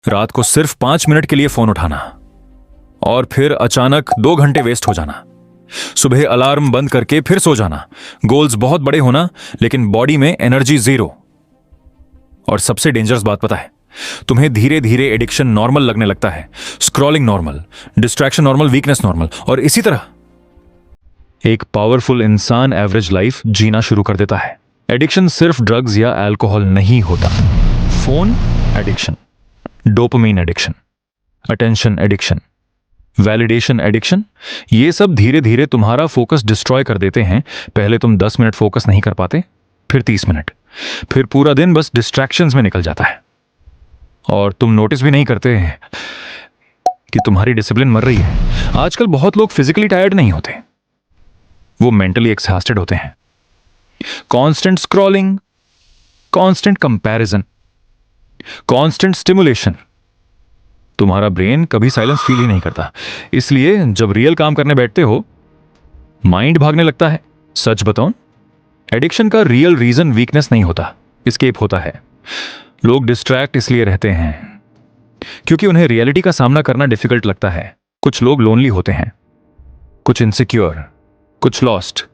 रात को सिर्फ 5 मिनट के लिए फोन उठाना और फिर अचानक 2 घंटे वेस्ट हो जाना। सुबह अलार्म बंद करके फिर सो जाना। गोल्स बहुत बड़े होना लेकिन बॉडी में एनर्जी जीरो। और सबसे डेंजरस बात पता है, तुम्हें धीरे धीरे एडिक्शन नॉर्मल लगने लगता है। Scrolling normal, distraction normal, weakness normal, और इसी तरह एक पावरफुल इंसान एवरेज लाइफ जीना शुरू कर देता है। एडिक्शन सिर्फ ड्रग्स या अल्कोहल नहीं होता। Phone addiction, dopamine addiction, attention addiction, validation addiction, ये सब धीरे धीरे तुम्हारा फोकस डिस्ट्रॉय कर देते हैं। पहले तुम 10 मिनट फोकस नहीं कर पाते, फिर 30 मिनट, फिर पूरा दिन बस डिस्ट्रैक्शंस में निकल जाता है और तुम नोटिस भी नहीं करते हैं कि तुम्हारी डिसिप्लिन मर रही है। आजकल बहुत लोग फिजिकली टायर्ड नहीं होते, वो मेंटली एक्सहॉस्टेड होते हैं। Constant scrolling, constant comparison, constant stimulation, तुम्हारा ब्रेन कभी साइलेंस फील ही नहीं करता। इसलिए जब रियल काम करने बैठते हो माइंड भागने लगता है। सच बताऊं, एडिक्शन का रियल रीजन वीकनेस नहीं होता, एस्केप होता है। लोग डिस्ट्रैक्ट इसलिए रहते हैं क्योंकि उन्हें रियलिटी का सामना करना डिफिकल्ट लगता है। कुछ लोग लोनली होते हैं, कुछ इनसिक्योर, कुछ लॉस्ट,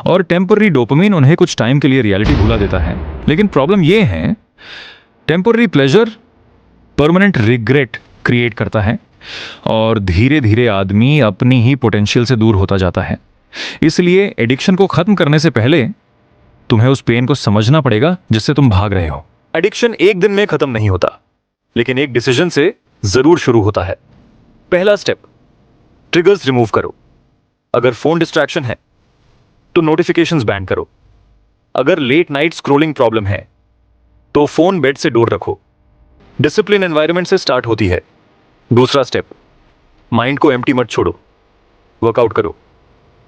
और टेम्पररी डोपामाइन उन्हें कुछ टाइम के लिए रियलिटी भुला देता है। लेकिन प्रॉब्लम यह है, temporary pleasure permanent regret create करता है और धीरे धीरे आदमी अपनी ही पोटेंशियल से दूर होता जाता है। इसलिए एडिक्शन को खत्म करने से पहले तुम्हें उस पेन को समझना पड़ेगा जिससे तुम भाग रहे हो। एडिक्शन एक दिन में खत्म नहीं होता, लेकिन एक डिसीजन से जरूर शुरू होता है। पहला स्टेप, ट्रिगर्स रिमूव करो। अगर फोन डिस्ट्रैक्शन है तो नोटिफिकेशंस बैन करो। अगर लेट नाइट स्क्रोलिंग प्रॉब्लम है तो फोन बेड से दूर रखो। डिसिप्लिन एनवायरनमेंट से स्टार्ट होती है। दूसरा स्टेप, माइंड को एम्प्टी मत छोड़ो। वर्कआउट करो,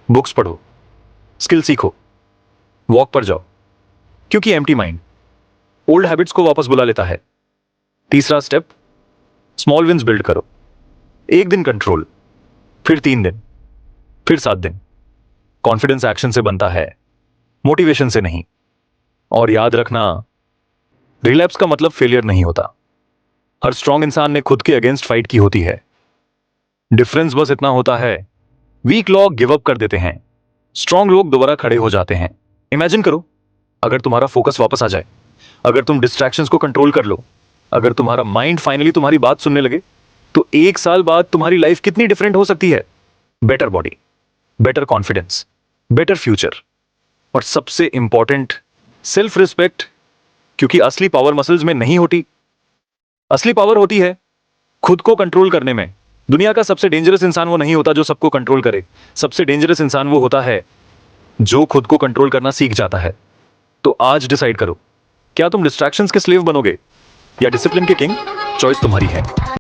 बुक्स पढ़ो, स्किल सीखो, वॉक पर जाओ, क्योंकि एम्प्टी माइंड ओल्ड हैबिट्स को वापस बुला लेता है। तीसरा स्टेप, स्मॉल विंस बिल्ड करो। 1 दिन कंट्रोल, फिर 3 दिन, फिर 7 दिन। कॉन्फिडेंस एक्शन से बनता है, मोटिवेशन से नहीं। और याद रखना, रिलैप्स का मतलब फेलियर नहीं होता। हर स्ट्रांग इंसान ने खुद के अगेंस्ट फाइट की होती है। डिफरेंस बस इतना होता है, वीक लोग गिव अप कर देते हैं, स्ट्रांग लोग दोबारा खड़े हो जाते हैं। इमेजिन करो, अगर तुम्हारा फोकस वापस आ जाए, अगर तुम डिस्ट्रैक्शंस को कंट्रोल कर लो, अगर तुम्हारा माइंड फाइनली तुम्हारी बात सुनने लगे, तो 1 साल बाद तुम्हारी लाइफ कितनी डिफरेंट हो सकती है। Better body, better confidence, better future, और सबसे इंपॉर्टेंट, सेल्फ रिस्पेक्ट। क्योंकि असली पावर मसल्स में नहीं होती, असली पावर होती है खुद को कंट्रोल करने में। दुनिया का सबसे डेंजरस इंसान वो नहीं होता जो सबको कंट्रोल करे। सबसे डेंजरस इंसान वो होता है जो खुद को कंट्रोल करना सीख जाता है। तो आज डिसाइड करो, क्या तुम डिस्ट्रैक्शंस के स्लेव बनोगे या डिसिप्लिन के किंग? चॉइस तुम्हारी है।